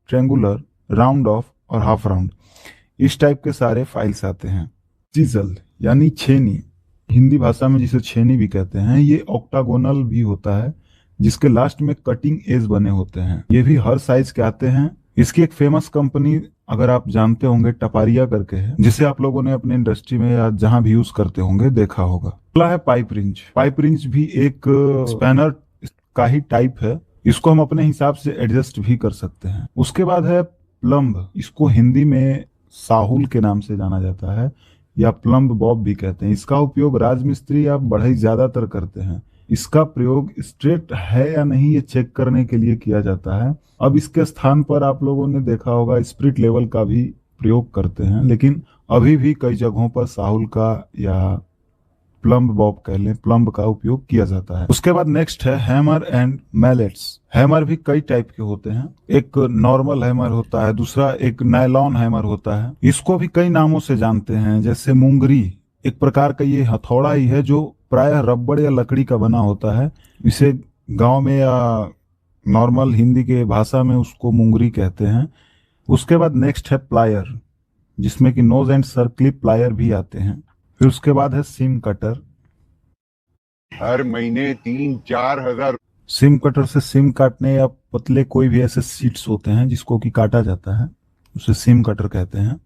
Triangular, round of और half round, इस type के सारे फाइल्स आते हैं। चिजल यानी छेनी, हिंदी भाषा में जिसे छेनी भी कहते हैं, ये ऑक्टागोनल भी होता है जिसके लास्ट में कटिंग एज बने होते हैं। ये भी हर साइज के आते हैं। इसकी एक फेमस कंपनी अगर आप जानते होंगे टपारिया करके है, जिसे आप लोगों ने अपने इंडस्ट्री में या जहां भी यूज करते होंगे देखा होगा। अगला है पाइप रिंच। पाइप रिंच भी एक स्पैनर का ही टाइप है, इसको हम अपने हिसाब से एडजस्ट भी कर सकते हैं। उसके बाद है प्लम्ब, इसको हिंदी में साहुल के नाम से जाना जाता है या प्लम्ब बॉब भी कहते हैं। इसका उपयोग राजमिस्त्री या बढ़ई ज्यादातर करते हैं। इसका प्रयोग स्ट्रेट है या नहीं ये चेक करने के लिए किया जाता है। अब इसके स्थान पर आप लोगों ने देखा होगा स्पिरिट लेवल का भी प्रयोग करते हैं, लेकिन अभी भी कई जगहों पर साहुल का या प्लम्ब बॉब कह लें, प्लम्ब का उपयोग किया जाता है। उसके बाद नेक्स्ट है हैमर एंड मैलेट्स। हैमर भी कई टाइप के होते हैं, एक नॉर्मल हैमर होता है, दूसरा एक नायलॉन हैमर होता है। इसको भी कई नामों से जानते हैं, जैसे मुंगरी एक प्रकार का ये हथौड़ा ही है जो प्रायः रबड़ या लकड़ी का बना होता है। इसे गांव में या नॉर्मल हिंदी के भाषा में उसको मुंगरी कहते हैं। उसके बाद नेक्स्ट है प्लायर, जिसमें कि नोज एंड सर्कल प्लायर भी आते हैं। फिर उसके बाद है सिम कटर। हर महीने 3-4 हजार। सिम कटर से सिम काटने या पतले कोई भी ऐसे सीट्स होते हैं जिसको कि काटा जाता है, उसे सिम कटर कहते हैं।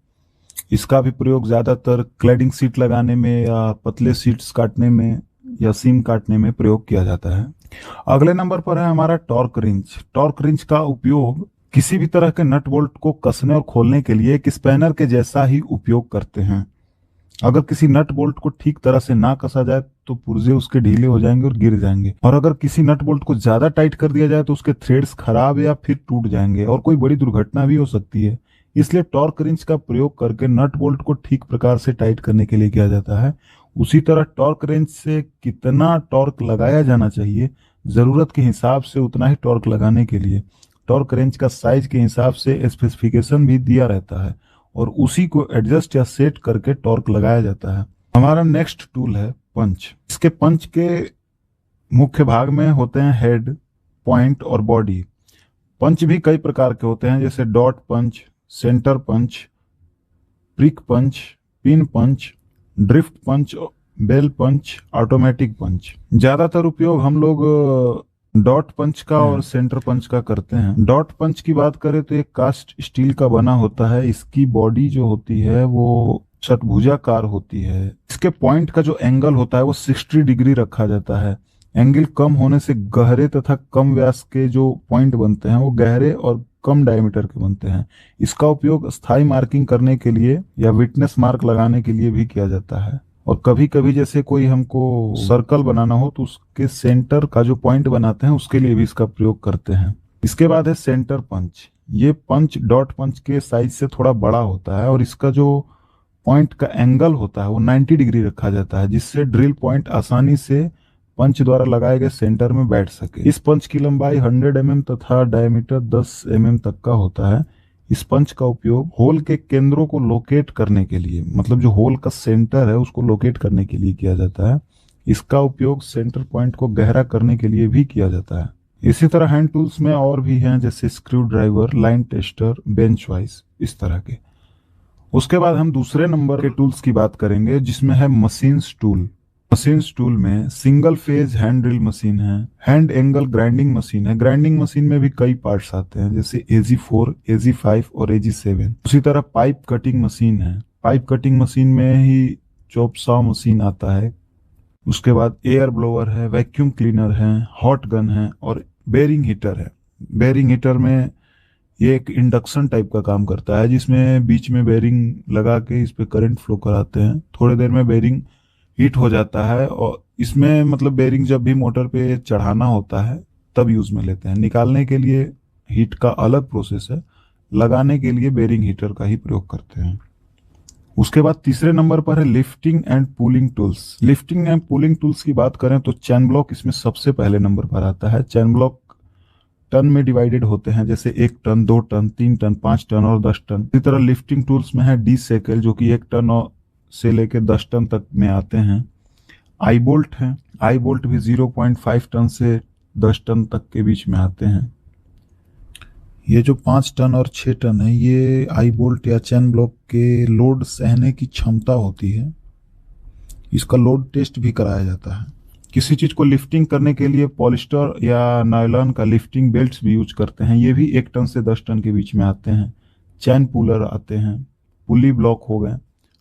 इसका भी प्रयोग ज्यादातर क्लैडिंग सीट लगाने में या पतले सीट्स काटने में या सिम काटने में प्रयोग किया जाता है। अगले नंबर पर है हमारा टॉर्क रिंच। टॉर्क रिंच का उपयोग किसी भी तरह के नट बोल्ट को कसने और खोलने के लिए एक स्पैनर के जैसा ही उपयोग करते हैं। अगर किसी नट बोल्ट को ठीक तरह से ना कसा जाए तो पुर्जे उसके ढीले हो जाएंगे और गिर जाएंगे, और अगर किसी नट बोल्ट को ज्यादा टाइट कर दिया जाए तो उसके थ्रेड्स खराब या फिर टूट जाएंगे और कोई बड़ी दुर्घटना भी हो सकती है। इसलिए टॉर्क रिंच का प्रयोग करके नट बोल्ट को ठीक प्रकार से टाइट करने के लिए किया जाता है। उसी तरह टॉर्क रिंच से कितना टॉर्क लगाया जाना चाहिए, जरूरत के हिसाब से उतना ही टॉर्क लगाने के लिए टॉर्क रिंच का साइज के हिसाब से स्पेसिफिकेशन भी दिया रहता है और उसी को एडजस्ट या सेट करके टॉर्क लगाया जाता है। हमारा नेक्स्ट टूल है पंच। इसके पंच के मुख्य भाग में होते हैं हेड, पॉइंट और बॉडी। पंच भी कई प्रकार के होते हैं, जैसे डॉट पंच, सेंटर पंच, प्रिक पंच, पिन पंच, ड्रिफ्ट पंच, बेल पंच, ऑटोमेटिक पंच। ज्यादातर उपयोग हम लोग डॉट पंच का और सेंटर पंच का करते हैं। डॉट पंच की बात करें तो एक कास्ट स्टील का बना होता है। इसकी बॉडी जो होती है वो षटभुजाकार होती है। इसके पॉइंट का जो एंगल होता है वो 60 डिग्री रखा जाता है। एंगल कम होने से गहरे तथा कम व्यास के जो पॉइंट बनते हैं वो गहरे और कम डायमीटर के बनते हैं। इसका उपयोग स्थायी मार्किंग करने के लिए या विटनेस मार्क लगाने के लिए भी किया जाता है, और कभी कभी जैसे कोई हमको सर्कल बनाना हो तो उसके सेंटर का जो पॉइंट बनाते हैं उसके लिए भी इसका प्रयोग करते हैं। इसके बाद है सेंटर पंच। ये पंच डॉट पंच के साइज से थोड़ा बड़ा होता है और इसका जो पॉइंट का एंगल होता है वो 90 डिग्री रखा जाता है, जिससे ड्रिल पॉइंट आसानी से पंच द्वारा लगाए गए सेंटर में बैठ सके। इस पंच की लंबाई 100 mm तथा डायमीटर 10 mm तक का होता है। इस पंच का उपयोग होल के केंद्रों को लोकेट करने के लिए, मतलब जो होल का सेंटर है उसको लोकेट करने के लिए किया जाता है। इसका उपयोग सेंटर पॉइंट को गहरा करने के लिए भी किया जाता है। इसी तरह हैंड टूल्स में और भी हैं, जैसे screw driver, line tester, bench wise, इस तरह के। उसके बाद हम दूसरे नंबर के टूल्स की बात करेंगे, जिसमें है मशीन्स टूल। मशीन्स टूल में single phase hand drill machine है, हैंड एंगल ग्राइंडिंग मशीन है। ग्राइंडिंग मशीन में भी कई पार्ट्स आते हैं, जैसे AG4, AG5 और AG7। उसी तरह पाइप कटिंग मशीन है। पाइप कटिंग मशीन में ही चॉप सॉ मशीन आता है। उसके बाद एयर ब्लोअर है, वैक्यूम क्लीनर है, हॉट गन है और बेरिंग हीटर है। बेरिंग हीटर में ये एक इंडक्शन टाइप का काम करता है, जिसमें बीच में बेरिंग लगा के इस पे करंट फ्लो कराते हैं। थोड़ी देर में बेरिंग हीट हो जाता है और इसमें मतलब बेरिंग जब भी मोटर पे चढ़ाना होता है तब यूज में लेते हैं। निकालने के लिए हीट का अलग प्रोसेस है, लगाने के लिए बेरिंग हीटर का ही प्रयोग करते हैं। उसके बाद तीसरे नंबर पर है lifting and pulling tools. Lifting and pulling tools की बात करें तो चैन ब्लॉक इसमें सबसे पहले नंबर पर आता है। चैन ब्लॉक टन में डिवाइडेड होते हैं, जैसे 1 टन, 2 टन, 3 टन, 5 टन और 10 टन। इसी तरह लिफ्टिंग टूल्स में है डी सेकल, जो कि 1 टन से लेकर 10 टन तक में आते हैं। आई बोल्ट है, आई बोल्ट भी 0.5 टन से 10 टन तक के बीच में आते हैं। ये जो 5 टन और 6 टन है, ये आई बोल्ट या चैन ब्लॉक के लोड सहने की क्षमता होती है। इसका लोड टेस्ट भी कराया जाता है। किसी चीज को लिफ्टिंग करने के लिए पॉलिस्टर या नायलॉन का लिफ्टिंग बेल्ट्स भी यूज करते हैं। ये भी 1 टन से 10 टन के बीच में आते हैं। चैन पुलर आते हैं, पुली ब्लॉक हो गए,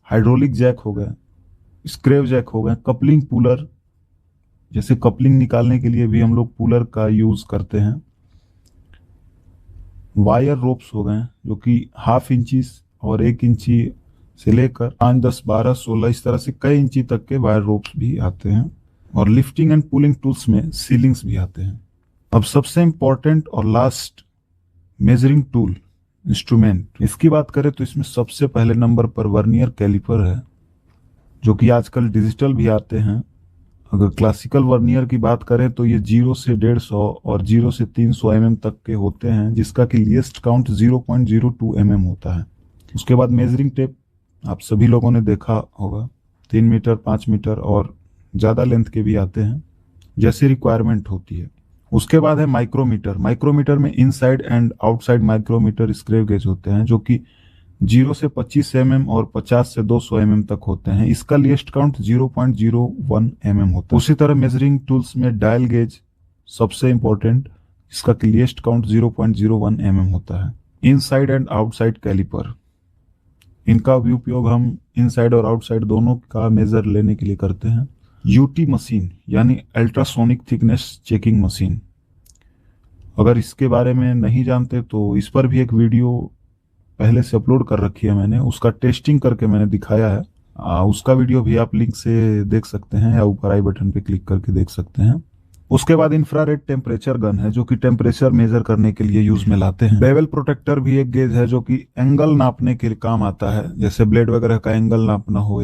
हाइड्रोलिक जैक हो गए, स्क्रेव जैक हो गए, कपलिंग पुलर, जैसे कपलिंग निकालने के लिए भी हम लोग पुलर का यूज करते हैं। वायर रोप्स हो गए, जो कि 1/2 इंचीज और 1 इंची से लेकर 5, 10, 12, 16 इस तरह से कई इंची तक के वायर रोप्स भी आते हैं। और लिफ्टिंग एंड पुलिंग टूल्स में सीलिंग्स भी आते हैं। अब सबसे इंपॉर्टेंट और लास्ट मेजरिंग टूल इंस्ट्रूमेंट, इसकी बात करें तो इसमें सबसे पहले नंबर पर वर्नियर कैलिपर है, जो कि आजकल डिजिटल भी आते हैं। अगर क्लासिकल वर्नियर की बात करें तो ये 0 से 150 और 0 से 300 mm तक के होते हैं, जिसका कि लीस्ट काउंट 0.02 mm होता है। उसके बाद मेजरिंग टेप आप सभी लोगों ने देखा होगा, 3 मीटर, 5 मीटर और ज़्यादा लेंथ के भी आते हैं, जैसे रिक्वायरमेंट होती है। उसके बाद है माइक्रोमीटर। माइक्रोमीटर में inside and outside micrometer screw gauge होते हैं, जो कि 0 से 25 mm और 50 से 200 mm तक होते हैं। इसका लीस्ट काउंट 0.01 mm होता है। उसी तरह मेजरिंग टूल्स में डायल गेज सबसे इंपॉर्टेंट, इसका लीस्ट काउंट 0.01 mm होता है। इनसाइड एंड आउटसाइड कैलिपर, इनका भी उपयोग हम इनसाइड और आउटसाइड दोनों का मेजर लेने के लिए करते हैं। यूटी मशीन यानी अल्ट्रासोनिक थिकनेस चेकिंग मशीन, अगर इसके बारे में नहीं जानते तो इस पर भी एक वीडियो पहले से अपलोड कर रखी है मैंने, उसका टेस्टिंग करके मैंने दिखाया है। उसका वीडियो भी आप लिंक से देख सकते हैं या ऊपर आई बटन पे क्लिक करके देख सकते हैं। उसके बाद इंफ्रारेड टेम्परेचर गन है, जो कि टेम्परेचर मेजर करने के लिए यूज में लाते हैं। बेवल प्रोटेक्टर भी एक गेज है, जो कि एंगल नापने के काम आता है, जैसे ब्लेड वगैरह का एंगल नापना हो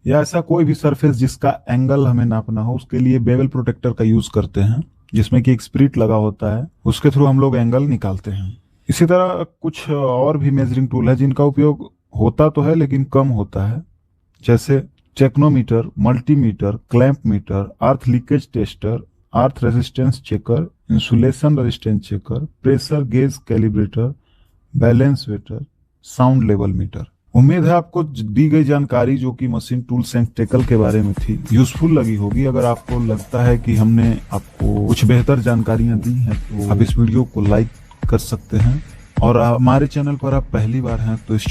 या ऐसा कोई भी सरफेस जिसका एंगल हमें नापना हो, उसके लिए बेवल प्रोटेक्टर का यूज करते हैं, जिसमें कि एक स्प्रिट लगा होता है, उसके थ्रू हम लोग एंगल निकालते हैं। इसी तरह कुछ और भी मेजरिंग टूल है जिनका उपयोग होता तो है लेकिन कम होता है, जैसे tachometer, multimeter, clamp meter, earth leakage tester, earth resistance checker, insulation resistance checker, pressure gauge calibrator, balance weighter, sound level meter. उम्मीद है आपको दी गई जानकारी, जो कि मशीन टूल्स एंड टेकल के बारे में थी, यूजफुल लगी होगी। अगर आपको लगता है कि हमने आपको कुछ बेहतर जानकारियां दी हैं तो आप इस वीडियो को लाइक कर सकते हैं, और हमारे चैनल पर आप पहली बार हैं तो इस